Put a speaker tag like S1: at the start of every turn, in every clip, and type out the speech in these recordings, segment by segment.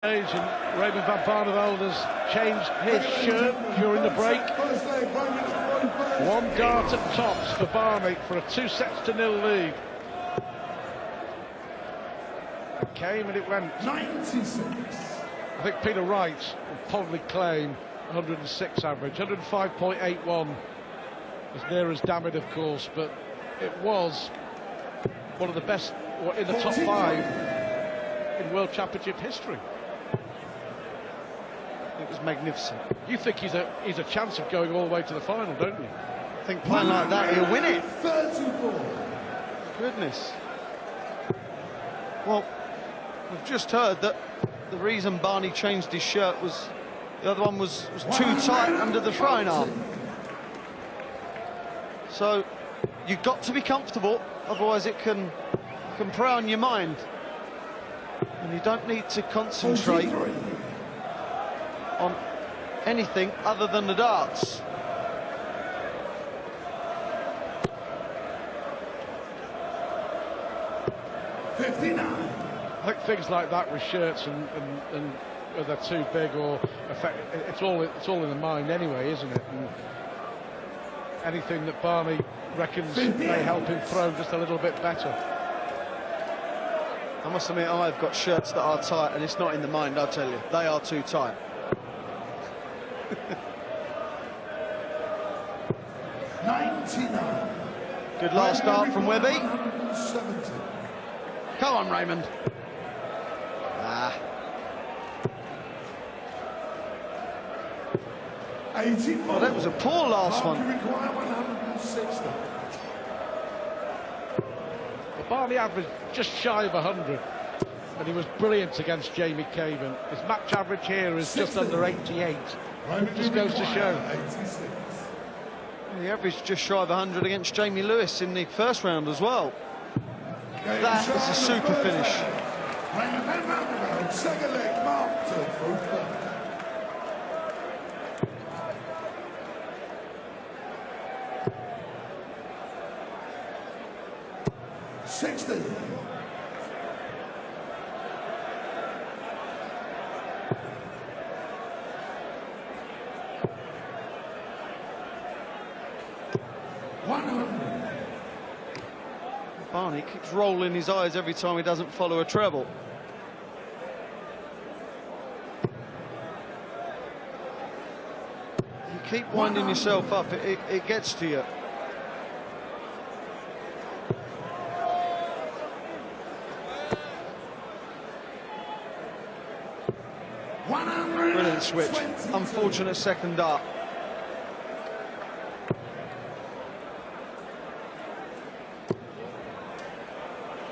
S1: And Raymond van Barneveld has changed his shirt during the break. One dart at tops for Barney for a 2-0 lead. It came and it went.
S2: 96.
S1: I think Peter Wright will probably claim 106 average, 105.81. As near as damn it, of course, but it was one of the best in the top 5 in World Championship history.
S3: It was magnificent.
S1: You think he's a chance of going all the way to the final, don't you?
S3: I think playing like that, he'll win it.
S2: 34.
S3: Goodness. Well, we've just heard that the reason Barney changed his shirt was the other one was too tight under the throwing arm. So you've got to be comfortable, otherwise it can prey on your mind. And you don't need to concentrate on anything other than the darts.
S1: I think things like that with shirts and they're too big or it's all in the mind anyway, isn't it? And anything that Barney reckons may help him throw just a little bit better.
S3: I must admit, I've got shirts that are tight, and it's not in the mind, I tell you. They are too tight.
S2: 99.
S3: Good last start from Webby.
S2: 70.
S3: Come on, Raymond. Ah.
S2: 84.
S3: Well, that was a poor last one.
S2: Require 160.
S1: The Barney average just shy of 100, and he was brilliant against Jamie Caven. His match average here is just under 88. Just goes to show.
S2: 86.
S3: He averaged just shy of 100 against Jamie Lewis in the first round as well. That is a super finish.
S2: Second leg mark to through. 60.
S3: Barney keeps rolling his eyes every time he doesn't follow a treble. You keep winding yourself up, it gets to you. Brilliant switch. Unfortunate second dart.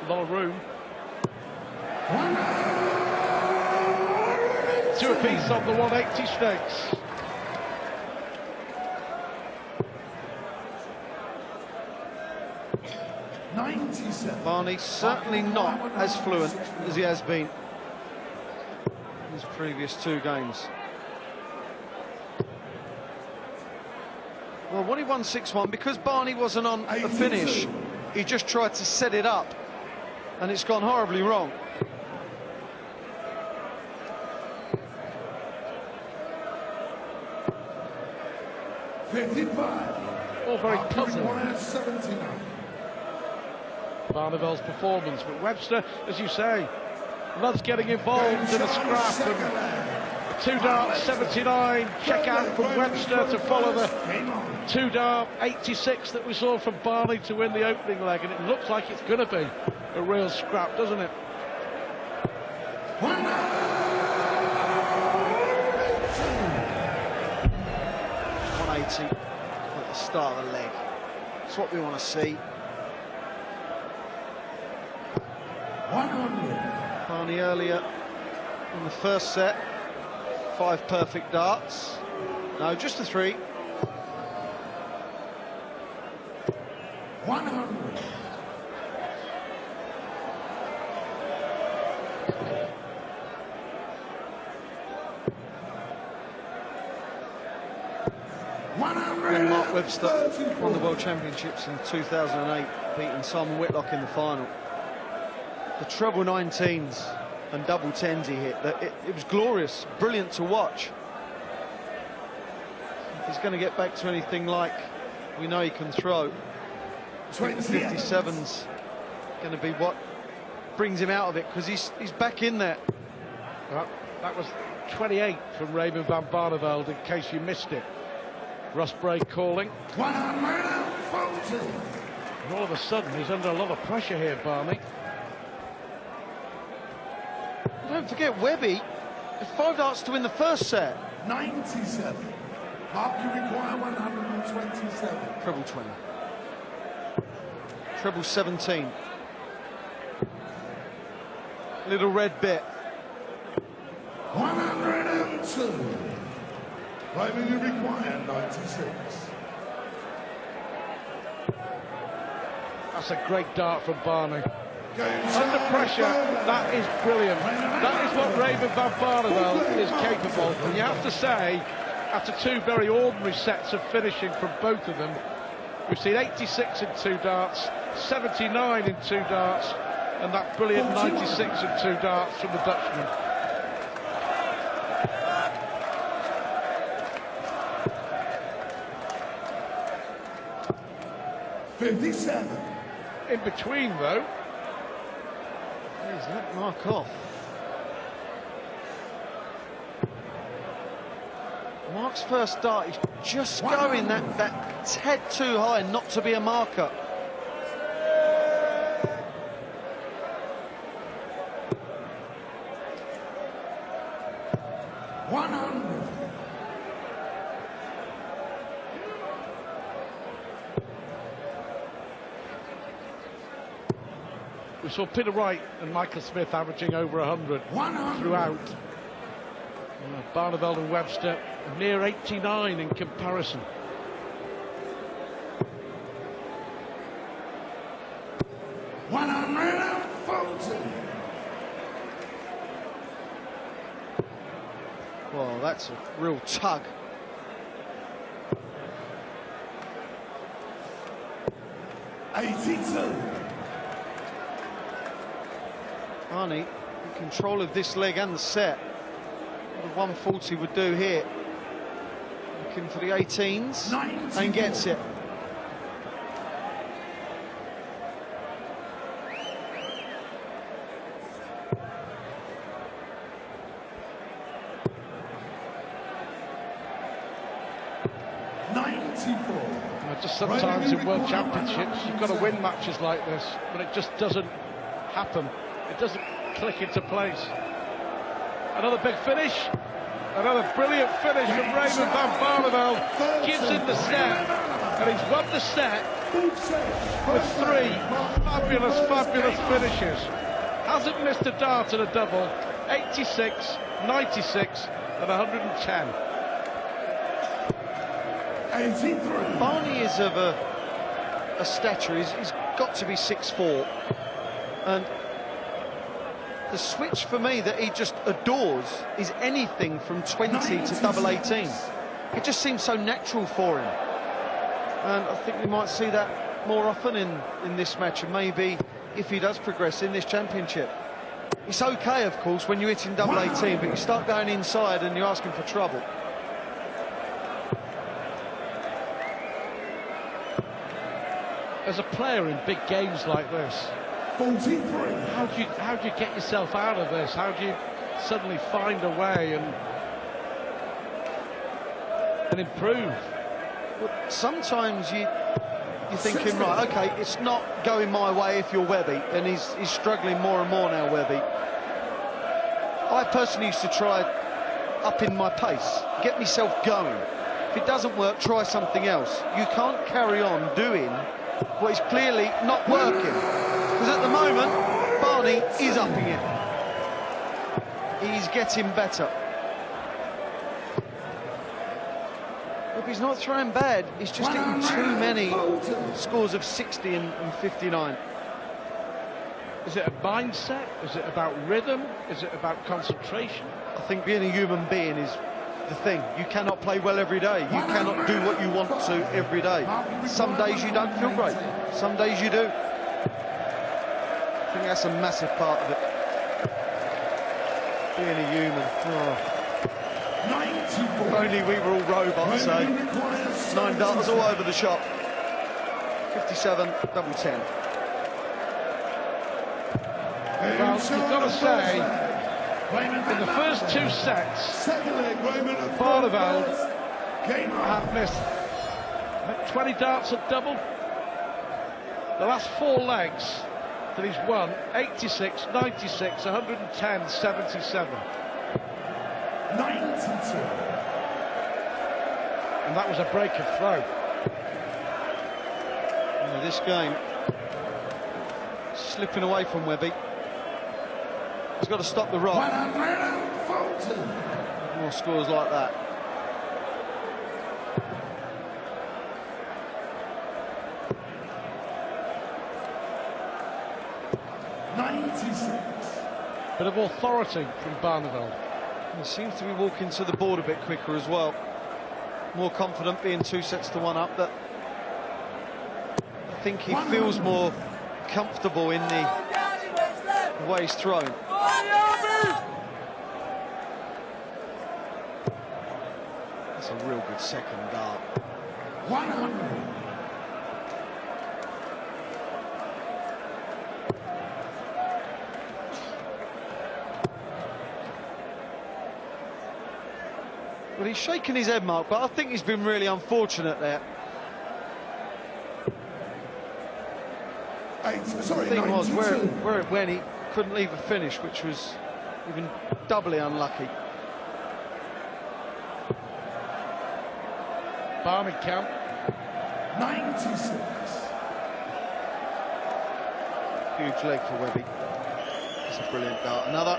S1: A lot of room. Two apiece on the 180 stakes.
S3: Barney certainly not as fluent as he has been in his previous 2 games. Well, when he won 6-1, because Barney wasn't on a finish, he just tried to set it up, and it's gone horribly wrong.
S1: All very puzzling. Barneveld's performance, but Webster, as you say, loves getting involved in a scrap. And 2 darts 79, check out from Webster to follow the 2 dart 86 that we saw from Barney to win the opening leg, and it looks like it's going to be a real scrap, doesn't it?
S3: 180 at the start of the leg. That's what we want to see.
S2: 100.
S3: Barney earlier in the first set, 5 perfect darts. No, just the 3.
S2: 100.
S3: And Mark Webster won the World Championships in 2008, beating Simon Whitlock in the final. The treble 19s and double tens he hit. That it was glorious, brilliant to watch. If he's going to get back to anything like we know he can throw, I think the 57's going to be what brings him out of it, because he's back in there.
S1: Well, that was 28 from Raymond van Barneveld, in case you missed it. Russ Bray calling.
S2: 140.
S1: And all of a sudden, he's under a lot of pressure here, Barney.
S3: Don't forget, Webby, 5 darts to win the first set.
S2: 97. Mark, you require 127.
S3: Treble 20. Treble 17. Little red bit.
S2: 102. Raymond, you require 96.
S1: That's a great dart from Barney.
S2: Game
S1: Under pressure, that is brilliant. That is what Raymond van Barneveld is capable. And you have to say, after 2 very ordinary sets of finishing from both of them, we've seen 86 in 2 darts, 79 in 2 darts, and that brilliant 96 in 2 darts from the Dutchman.
S2: $57.
S1: In between, though,
S3: He's let Mark off. Mark's first dart, he's just going that head too high not to be a marker.
S1: we saw Peter Wright and Michael Smith averaging over 100 throughout. Barneveld and Webster near 89 in comparison.
S3: Well, that's a real tug. Barney in control of this leg and the set. What the 140 would do here. Looking for the 18s and gets it.
S1: Just sometimes in World Championships you've got to win matches like this, but it just doesn't happen. It doesn't click into place. Another big finish, another brilliant finish from Raymond van Barneveld. Gives in the set, and he's won the set with 3 fabulous finishes. Hasn't missed a dart at a double. 86, 96 and 110.
S3: Barney is of a stature, he's got to be 6'4", and the switch for me that he just adores is anything from 20 to double 18. It just seems so natural for him, and I think we might see that more often in this match, and maybe if he does progress in this championship. It's okay, of course, when you're hitting double 18, but you start going inside and you're asking for trouble.
S1: As a player in big games like this,
S2: 43.
S1: how do you get yourself out of this? How do you suddenly find a way and improve?
S3: Well, sometimes you're thinking, right, okay, it's not going my way if you're Webby, and he's struggling more and more now, Webby. I personally used to try upping my pace, get myself going. If it doesn't work, try something else. You can't carry on doing what is clearly not working, because at the moment Barney is upping it. He's getting better. If he's not throwing bad, he's just getting too many scores of 60 and 59.
S1: Is it a mindset? Is it about rhythm? Is it about concentration?
S3: I think being a human being is the thing. You cannot play well every day. You cannot do what you want to every day. Some days you don't feel great. Some days you do. I think that's a massive part of it. Being a human. Oh.
S2: 94.
S3: If only we were all robots, so
S2: Raymond requires
S3: 9 darts all over the shop. 57, double 10.
S1: Well, you've got to say, in the first 2 sets, Barneveld had missed 20 darts at double. The last 4 legs that he's won, 86, 96, 110, 77.
S2: 92.
S1: And that was a break of throw.
S3: This game slipping away from Webby. He's got to stop the rock.
S2: 140.
S3: More scores like that.
S1: Bit of authority from Barneveld.
S3: He seems to be walking to the board a bit quicker as well. More confident, being 2 sets to 1 up. But I think he feels more comfortable in the way he's thrown. That's a real good second dart.
S2: 100.
S3: Well, he's shaking his head, Mark, but I think he's been really unfortunate there.
S2: Sorry,
S3: The thing was,
S2: 92.
S3: where it went, he couldn't leave a finish, which was even doubly unlucky.
S1: Barneveld.
S2: 96.
S3: Huge leg for Webby. It's a brilliant dart. Another.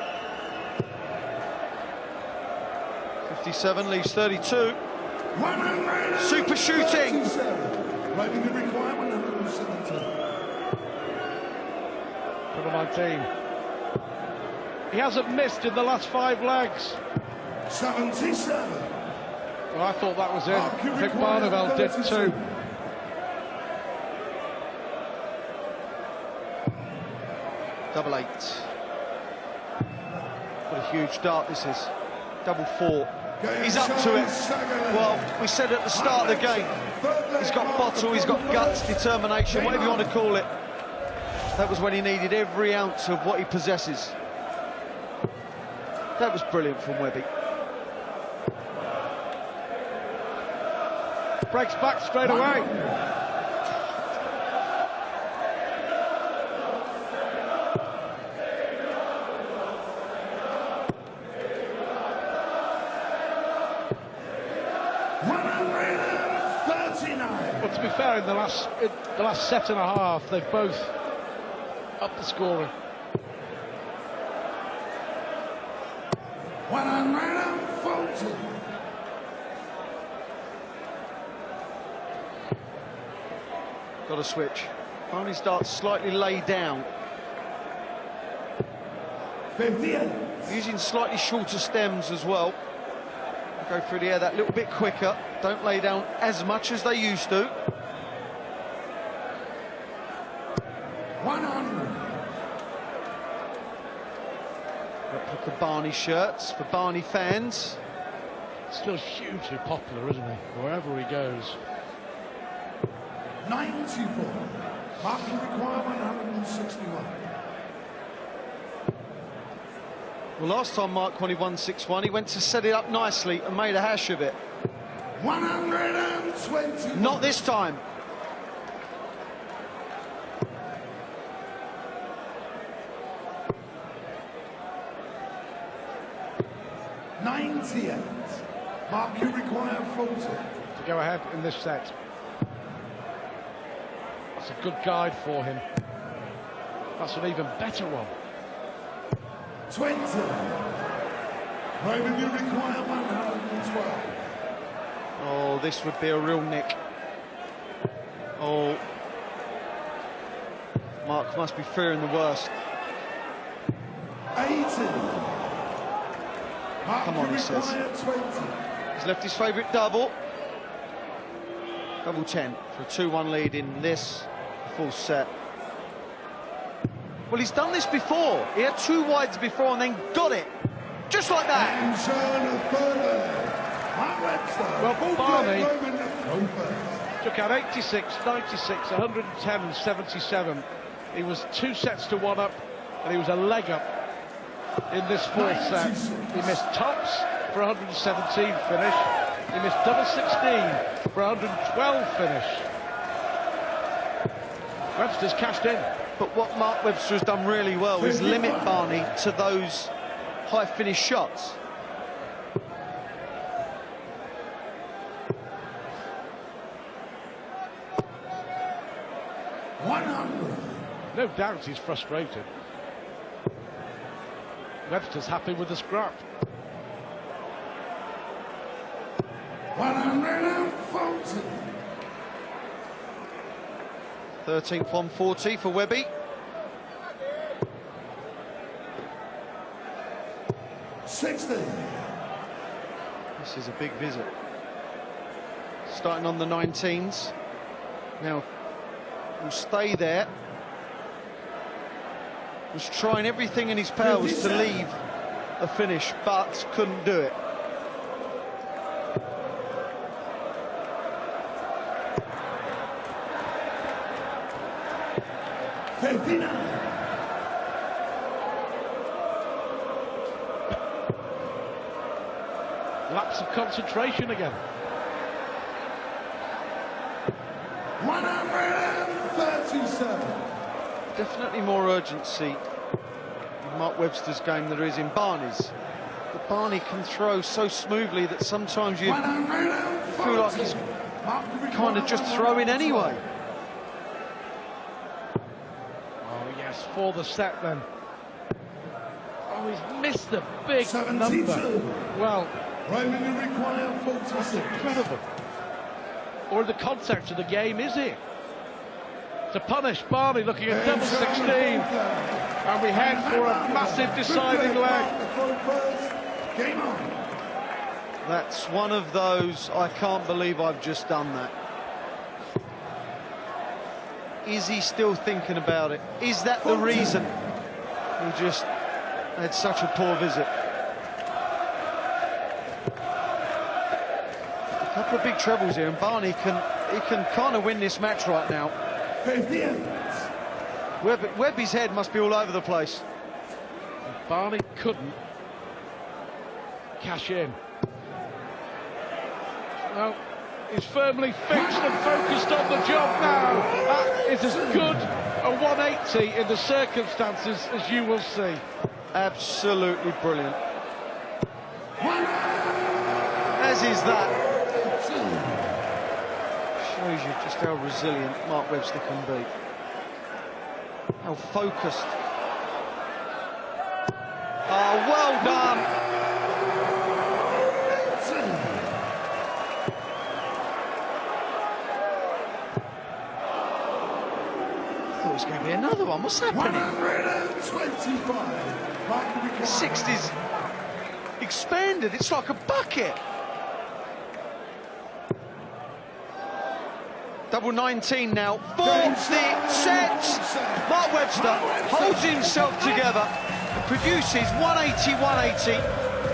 S3: 57 leaves 32.
S2: 100.
S3: Super shooting.
S2: Raymond the require 170.
S1: Number 19. He hasn't missed in the last 5 legs.
S2: 77.
S1: Well, I thought that was it. I think Barneveld did too.
S3: Double 8. What a huge dart this is. Double 4. He's up to it. Well, we said at the start of the game, he's got bottle, he's got guts, determination, whatever you want to call it. That was when he needed every ounce of what he possesses. That was brilliant from Webby.
S1: Breaks back straight away. Well, to be fair, in the last set and a half, they've both upped the scoring.
S2: 140.
S3: Got a switch. Only starts slightly laid down.
S2: 58.
S3: Using slightly shorter stems as well. Go through the air that little bit quicker. Don't lay down as much as they used to.
S2: 100.
S3: Replica Barney shirts for Barney fans.
S1: Still hugely popular, isn't he? Wherever he goes.
S2: 94. Marking require 161.
S3: Well, last time Mark won, he won 6-1. He went to set it up nicely and made a hash of it.
S2: 120.
S3: Not this time.
S2: Mark, you require 40.
S1: To go ahead in this set. That's a good guide for him. That's an even better one.
S2: 20. Raymond, you require 112.
S3: Oh, this would be a real nick. Oh. Mark must be fearing the worst.
S2: 80. Mark,
S3: Come on,
S2: you
S3: he says.
S2: require 20.
S3: He's left his favourite double. Double 10 for a 2-1 lead in this full set. Well, he's done this before. He had 2 wides before and then got it. just like that.
S2: And Sean further. Mark Webster.
S1: Well,
S2: Full
S1: Barney
S2: play moment to throw first.
S1: took out 86, 96, 110 and 77. He was 2 sets to 1 up, and he was a leg up in this fourth set. He missed tops for 117 finish. He missed double 16 for 112 finish. Webster's cashed in.
S3: But what Mark Webster has done really well is limit Barney to those high finish shots.
S1: No doubt he's frustrated. Webster's happy with the scrap.
S2: 140.
S3: 13th 140 for Webby.
S2: $60.
S3: This is a big visit. Starting on the 19s. Now, will stay there. Was trying everything in his powers to leave a finish, but couldn't do it.
S1: Lapse of concentration again.
S2: 137.
S3: Definitely more urgency in Mark Webster's game than there is in Barney's. But Barney can throw so smoothly that sometimes you feel like he's kind of just throwing anyway.
S1: Oh yes, for the set then. Oh, he's missed a big
S2: 72.
S1: number. Well,
S2: Raymond, you require 46.
S1: incredible. Or in the context of the game, is he? To punish Barney, looking at double 16. And we head for a massive deciding leg.
S2: Game on.
S3: That's one of those, I can't believe I've just done that. Is he still thinking about it? Is that the reason he just had such a poor visit? A couple of big trebles here, and Barney can kind of win this match right now.
S2: 58.
S3: Webby's head must be all over the place.
S1: Barney couldn't cash in. Well, he's firmly fixed and focused on the job now. That is as good a 180 in the circumstances as you will see.
S3: Absolutely brilliant. As is that. Shows you just how resilient Mark Webster can be. How focused. Oh, well done. I thought it was going to be another one. What's happening?
S2: 125.
S3: 60's expanded. It's like a bucket. Double 19 now for the set. Mark Webster holds himself together and produces 180, 180,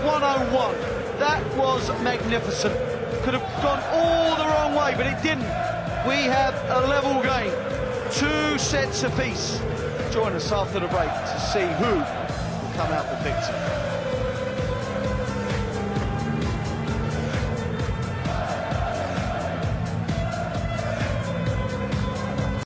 S3: 101. That was magnificent. Could have gone all the wrong way, but it didn't. We have a level game. 2 sets apiece. Join us after the break to see who will come out the victor.